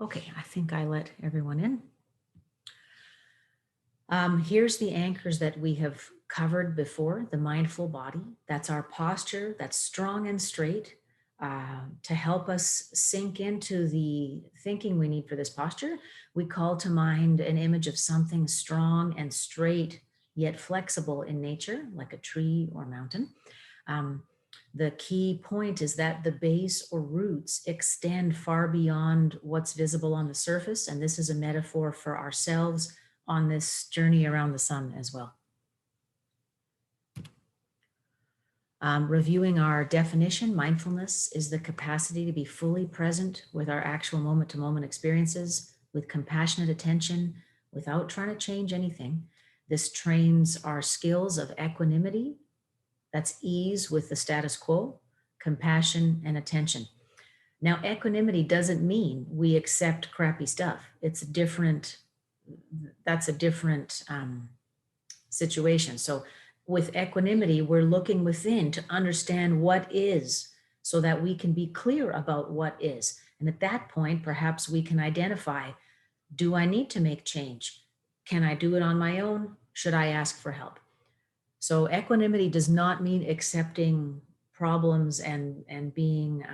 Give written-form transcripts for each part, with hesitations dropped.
Okay, I think I let everyone in. Here's the anchors that we have covered before. The mindful body, that's our posture, that's strong and straight. To help us sink into the thinking we need for this posture, we call to mind an image of something strong and straight, yet flexible in nature, like a tree or mountain. The key point is that the base or roots extend far beyond what's visible on the surface, and this is a metaphor for ourselves on this journey around the sun as well. Reviewing our definition, mindfulness is the capacity to be fully present with our actual moment-to-moment experiences, with compassionate attention, without trying to change anything. This trains our skills of equanimity, that's ease with the status quo, compassion, and attention. Now, equanimity doesn't mean we accept crappy stuff. It's a different, that's a different situation. So with equanimity, we're looking within to understand what is so that we can be clear about what is. And at that point, perhaps we can identify, do I need to make change? Can I do it on my own? Should I ask for help? So equanimity does not mean accepting problems and being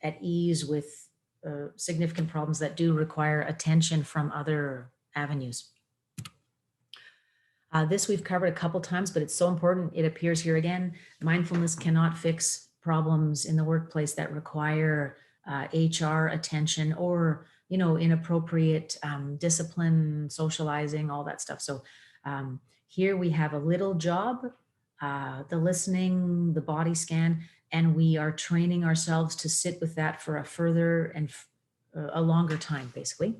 at ease with significant problems that do require attention from other avenues. This we've covered a couple times, but it's so important. It appears here again. Mindfulness cannot fix problems in the workplace that require HR attention or, inappropriate discipline, socializing, all that stuff. So here we have a little job, the listening, the body scan, and we are training ourselves to sit with that for a further and a longer time, basically.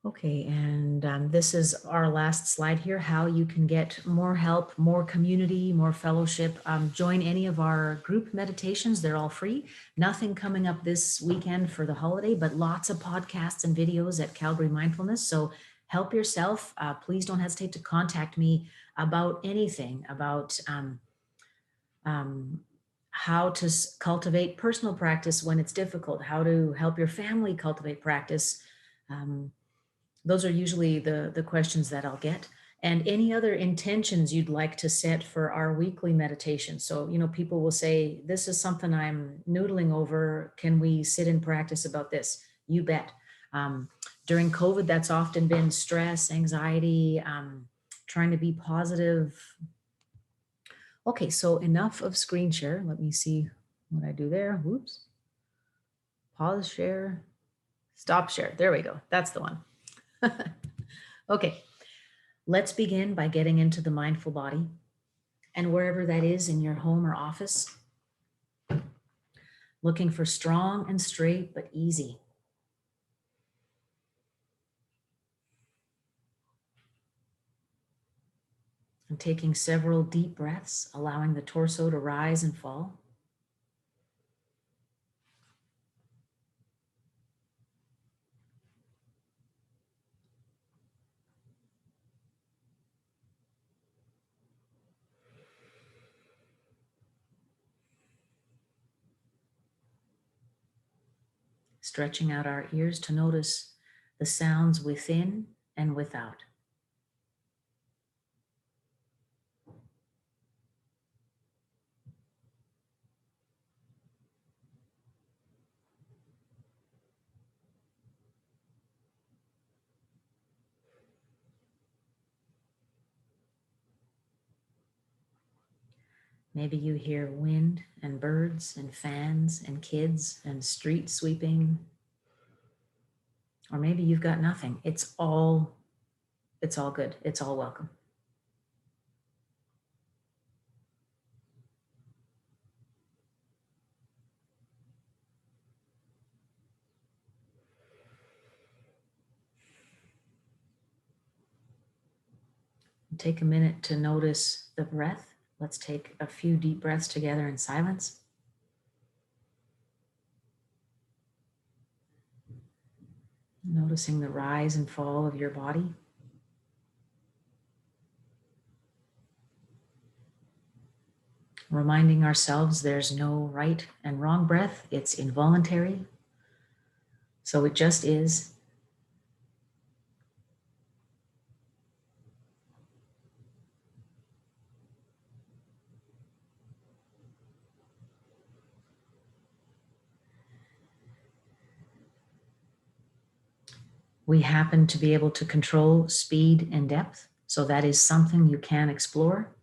Okay, and this is our last slide here, how you can get more help, more community, more fellowship. Join any of our group meditations. They're all free. Nothing coming up this weekend for the holiday, but lots of podcasts and videos at Calgary Mindfulness. So help yourself. Please don't hesitate to contact me about anything, about how to cultivate personal practice when it's difficult, how to help your family cultivate practice. Those are usually the questions that I'll get. And any other intentions you'd like to set for our weekly meditation. So, people will say, this is something I'm noodling over. Can we sit in practice about this? You bet. During COVID, that's often been stress, anxiety, trying to be positive. Okay, so enough of screen share. Let me see what I do there. Whoops. Pause share, stop share. There we go. That's the one. Okay, let's begin by getting into the mindful body, and wherever that is in your home or office, looking for strong and straight but easy. And taking several deep breaths, allowing the torso to rise and fall. Stretching out our ears to notice the sounds within and without. Maybe you hear wind and birds and fans and kids and street sweeping. Or maybe you've got nothing. It's all good. It's all welcome. Take a minute to notice the breath. Let's take a few deep breaths together in silence. Noticing the rise and fall of your body. Reminding ourselves there's no right and wrong breath. It's involuntary. So it just is. We happen to be able to control speed and depth. So that is something you can explore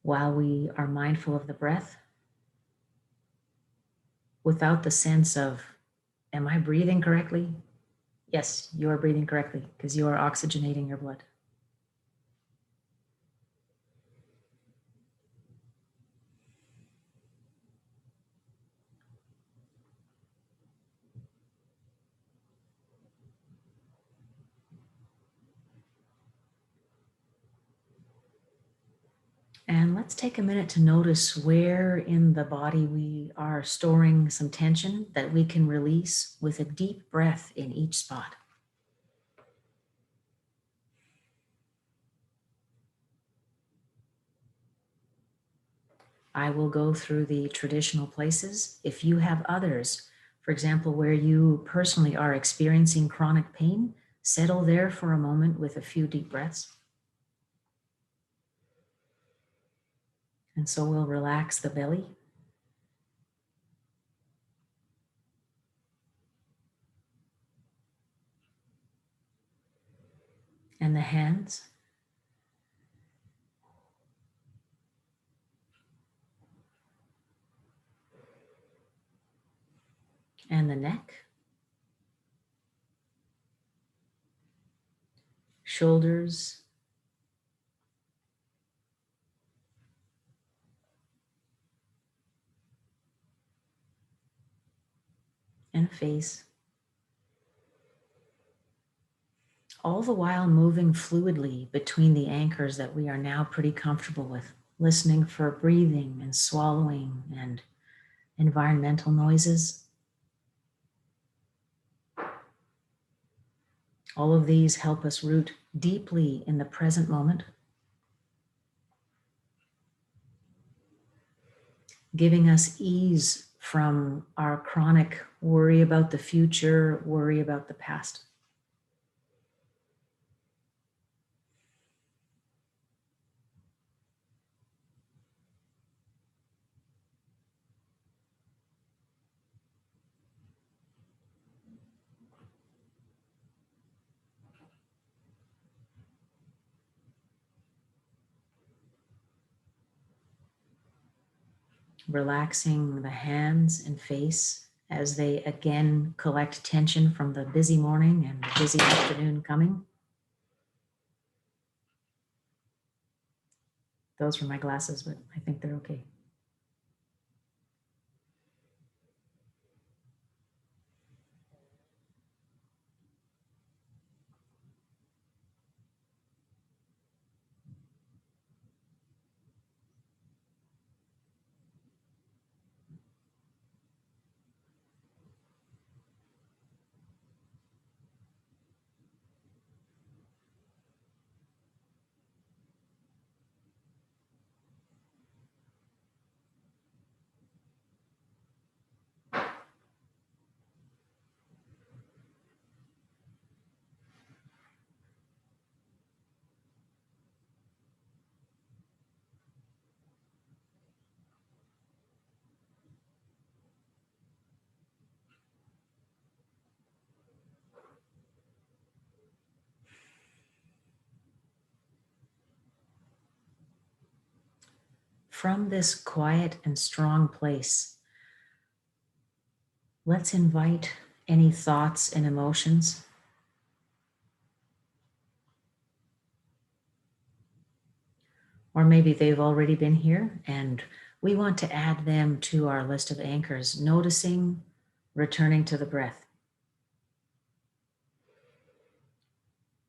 while we are mindful of the breath, without the sense of, am I breathing correctly? Yes, you are breathing correctly because you are oxygenating your blood. And let's take a minute to notice where in the body we are storing some tension that we can release with a deep breath in each spot. I will go through the traditional places. If you have others, for example, where you personally are experiencing chronic pain, settle there for a moment with a few deep breaths. And so we'll relax the belly and the hands and the neck, shoulders, and face, all the while moving fluidly between the anchors that we are now pretty comfortable with, listening for breathing and swallowing and environmental noises. All of these help us root deeply in the present moment, giving us ease from our chronic worry about the future, worry about the past. Relaxing the hands and face as they again collect tension from the busy morning and the busy afternoon coming. Those were my glasses, but I think they're okay. From this quiet and strong place, let's invite any thoughts and emotions. Or maybe they've already been here and we want to add them to our list of anchors, noticing, returning to the breath.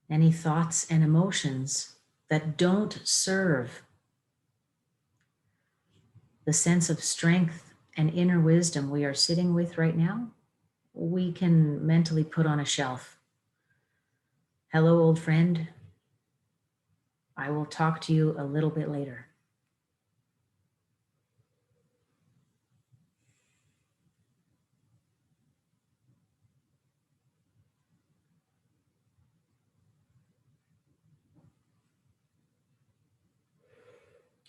Any thoughts and emotions that don't serve the sense of strength and inner wisdom we are sitting with right now, we can mentally put on a shelf. Hello, old friend. I will talk to you a little bit later.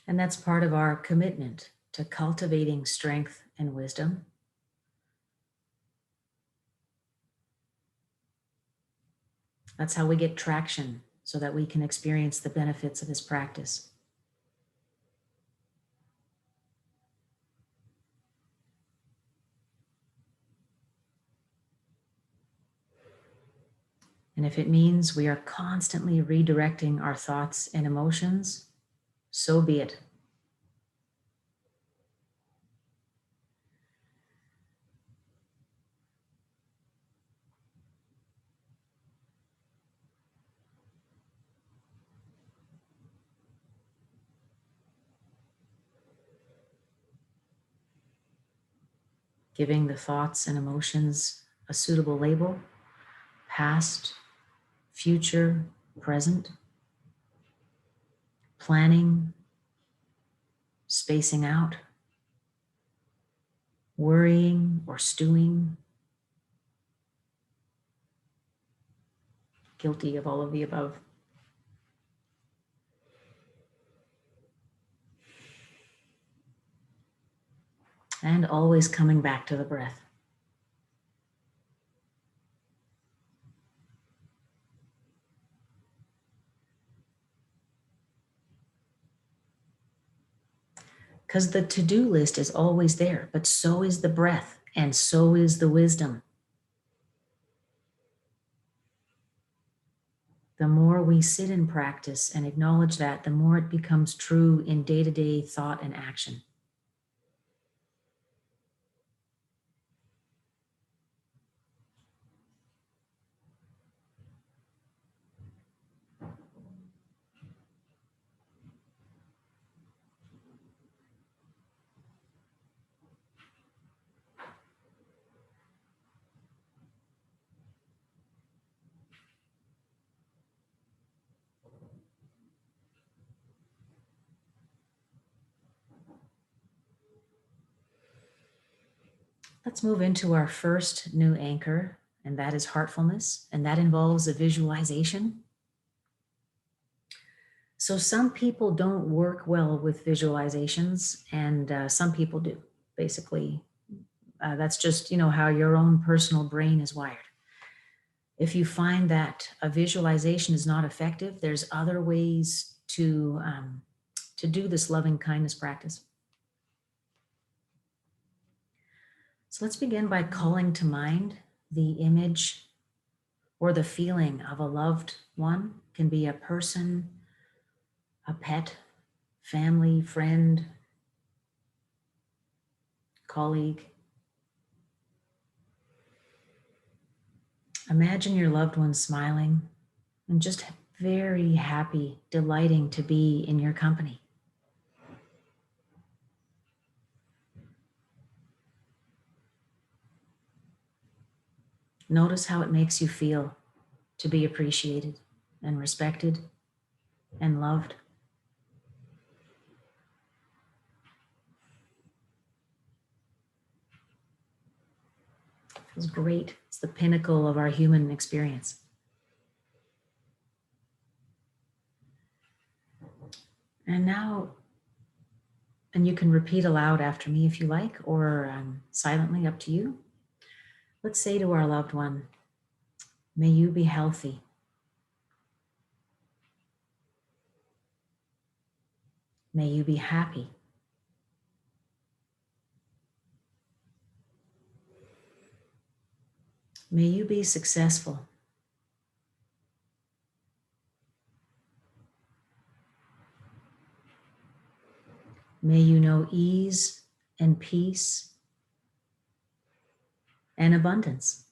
And that's part of our commitment to cultivating strength and wisdom. That's how we get traction so that we can experience the benefits of this practice. And if it means we are constantly redirecting our thoughts and emotions, so be it. Giving the thoughts and emotions a suitable label: past, future, present, planning, spacing out, worrying or stewing, guilty of all of the above. And always coming back to the breath. Because the to-do list is always there, but so is the breath, and so is the wisdom. The more we sit in practice and acknowledge that, the more it becomes true in day-to-day thought and action. Let's move into our first new anchor, and that is heartfulness, and that involves a visualization. So some people don't work well with visualizations, and some people do. Basically, that's just how your own personal brain is wired. If you find that a visualization is not effective, there's other ways to do this loving kindness practice. So let's begin by calling to mind the image or the feeling of a loved one. It can be a person, a pet, family, friend, colleague. Imagine your loved one smiling and just very happy, delighting to be in your company. Notice how it makes you feel to be appreciated and respected and loved. It feels great. It's the pinnacle of our human experience. And now, and you can repeat aloud after me if you like, or silently, up to you. Let's say to our loved one, may you be healthy. May you be happy. May you be successful. May you know ease and peace and abundance.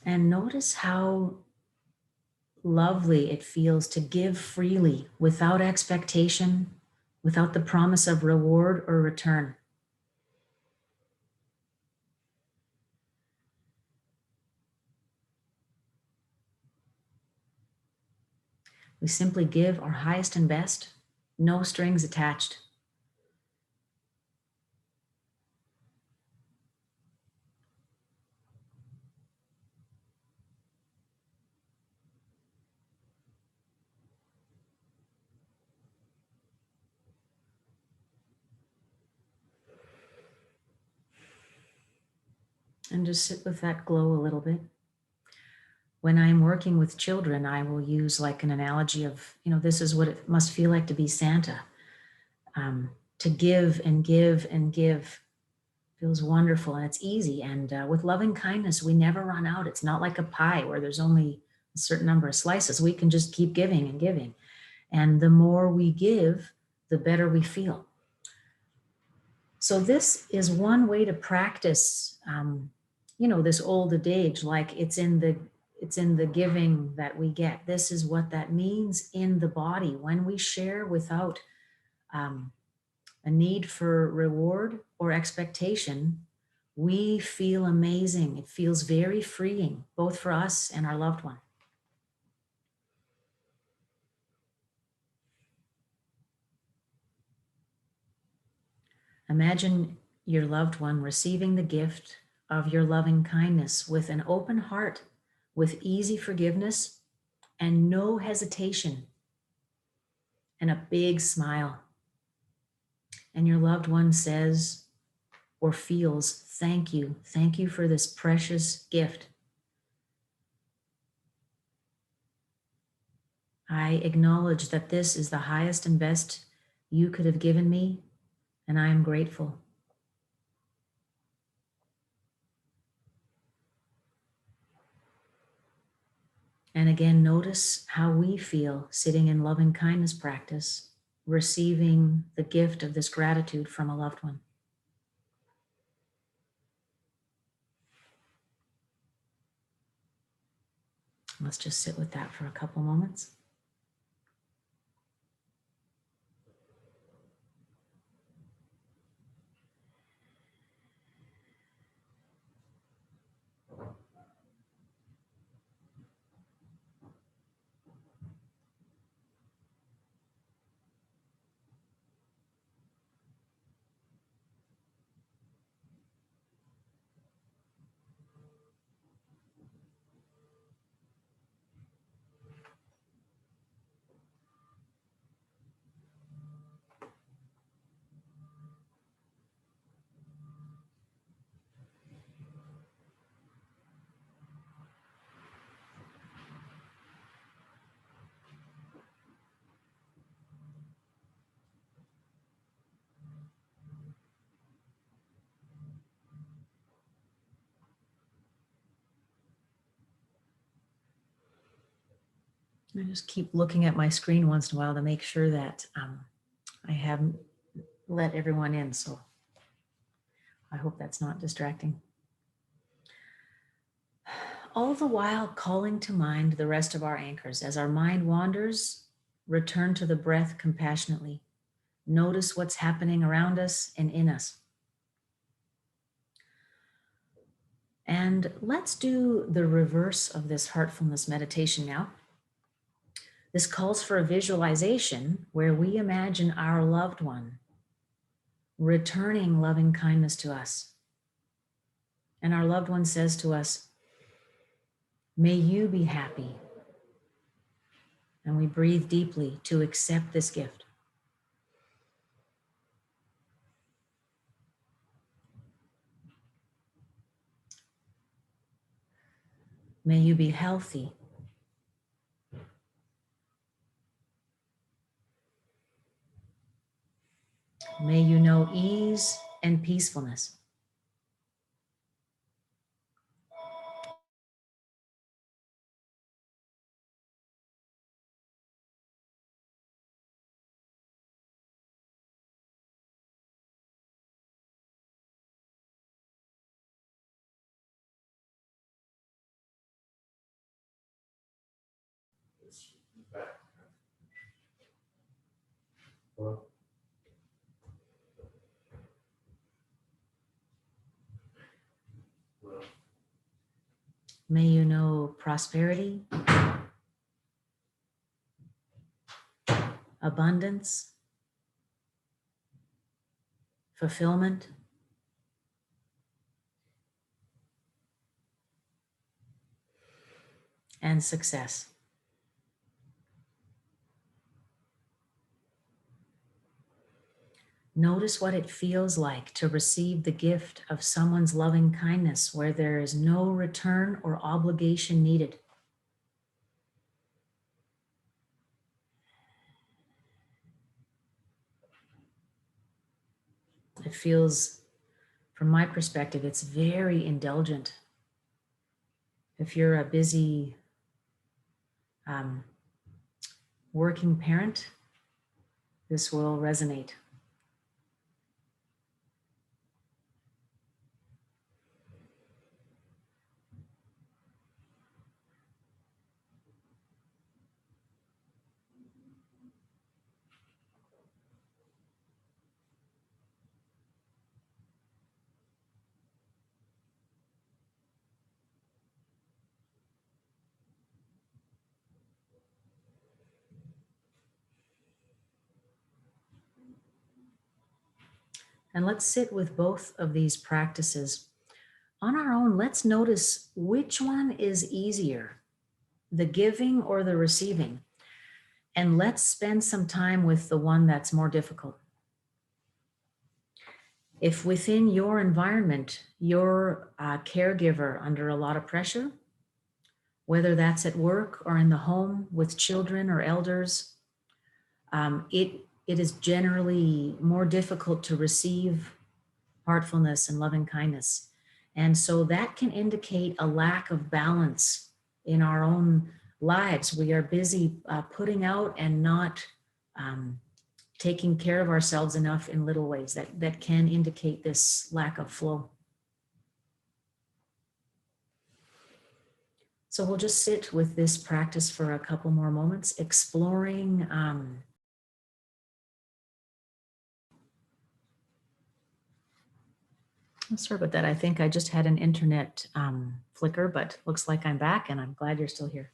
And notice how lovely it feels to give freely without expectation, without the promise of reward or return. We simply give our highest and best, no strings attached. And just sit with that glow a little bit. When I'm working with children, I will use like an analogy of, this is what it must feel like to be Santa. To give and give and give feels wonderful, and it's easy. And with loving kindness, we never run out. It's not like a pie where there's only a certain number of slices. We can just keep giving and giving. And the more we give, the better we feel. So this is one way to practice, this old adage, like it's in the giving that we get. This is what that means in the body. When we share without a need for reward or expectation, we feel amazing. It feels very freeing, both for us and our loved one. Imagine your loved one receiving the gift of your loving kindness with an open heart, with easy forgiveness and no hesitation, and a big smile. And your loved one says or feels, thank you. Thank you for this precious gift. I acknowledge that this is the highest and best you could have given me, and I am grateful. And again, notice how we feel sitting in loving kindness practice, receiving the gift of this gratitude from a loved one. Let's just sit with that for a couple moments. I just keep looking at my screen once in a while to make sure that I haven't let everyone in. So I hope that's not distracting. All the while calling to mind the rest of our anchors. As our mind wanders, return to the breath compassionately. Notice what's happening around us and in us. And let's do the reverse of this heartfulness meditation now. This calls for a visualization where we imagine our loved one returning loving kindness to us. And our loved one says to us, may you be happy. And we breathe deeply to accept this gift. May you be healthy. May you know ease and peacefulness. May you know prosperity, abundance, fulfillment, and success. Notice what it feels like to receive the gift of someone's loving kindness where there is no return or obligation needed. It feels, from my perspective, it's very indulgent. If you're a busy working parent, this will resonate. And let's sit with both of these practices. On our own, let's notice which one is easier, the giving or the receiving. And let's spend some time with the one that's more difficult. If within your environment, you're a caregiver under a lot of pressure, whether that's at work or in the home with children or elders, it is generally more difficult to receive heartfulness and loving kindness. And so that can indicate a lack of balance in our own lives. We are busy putting out and not taking care of ourselves enough in little ways that can indicate this lack of flow. So we'll just sit with this practice for a couple more moments, exploring sorry about that. I think I just had an internet flicker, but looks like I'm back and I'm glad you're still here.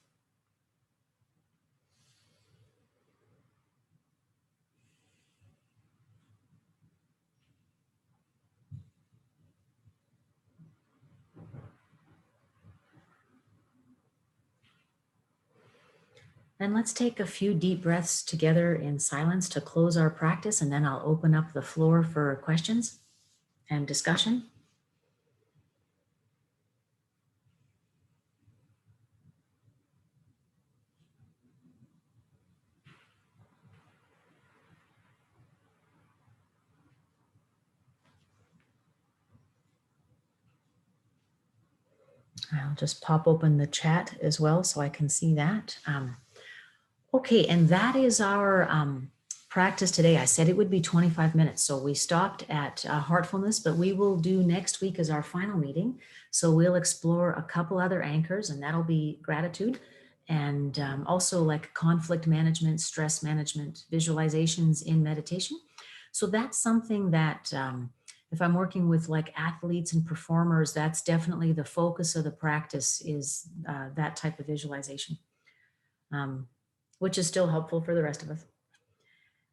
And let's take a few deep breaths together in silence to close our practice, and then I'll open up the floor for questions and discussion. I'll just pop open the chat as well so I can see that. Okay, and that is our practice today. I said it would be 25 minutes, so we stopped at heartfulness, but we will do next week as our final meeting. So we'll explore a couple other anchors, and that'll be gratitude and also like conflict management, stress management, visualizations in meditation. So that's something that if I'm working with like athletes and performers, that's definitely the focus of the practice is that type of visualization. Which is still helpful for the rest of us.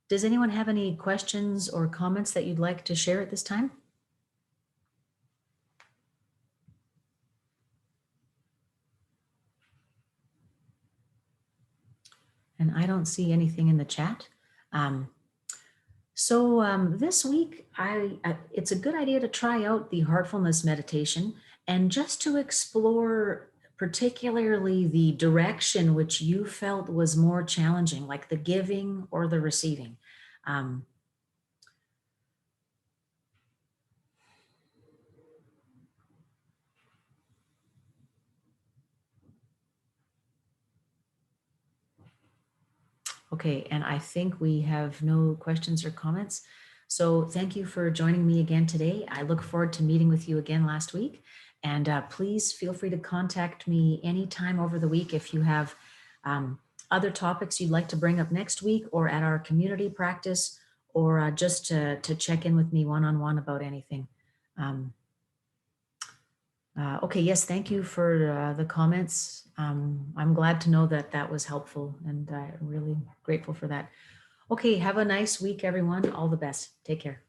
Does anyone have any questions or comments that you'd like to share at this time? And I don't see anything in the chat. This week, it's a good idea to try out the heartfulness meditation and just to explore particularly the direction which you felt was more challenging, like the giving or the receiving. Okay, and I think we have no questions or comments. So thank you for joining me again today. I look forward to meeting with you again last week. And please feel free to contact me anytime over the week if you have other topics you'd like to bring up next week or at our community practice or just to check in with me one-on-one about anything. Okay, yes, thank you for the comments. I'm glad to know that that was helpful and I'm really grateful for that. Okay, have a nice week, everyone. All the best. Take care.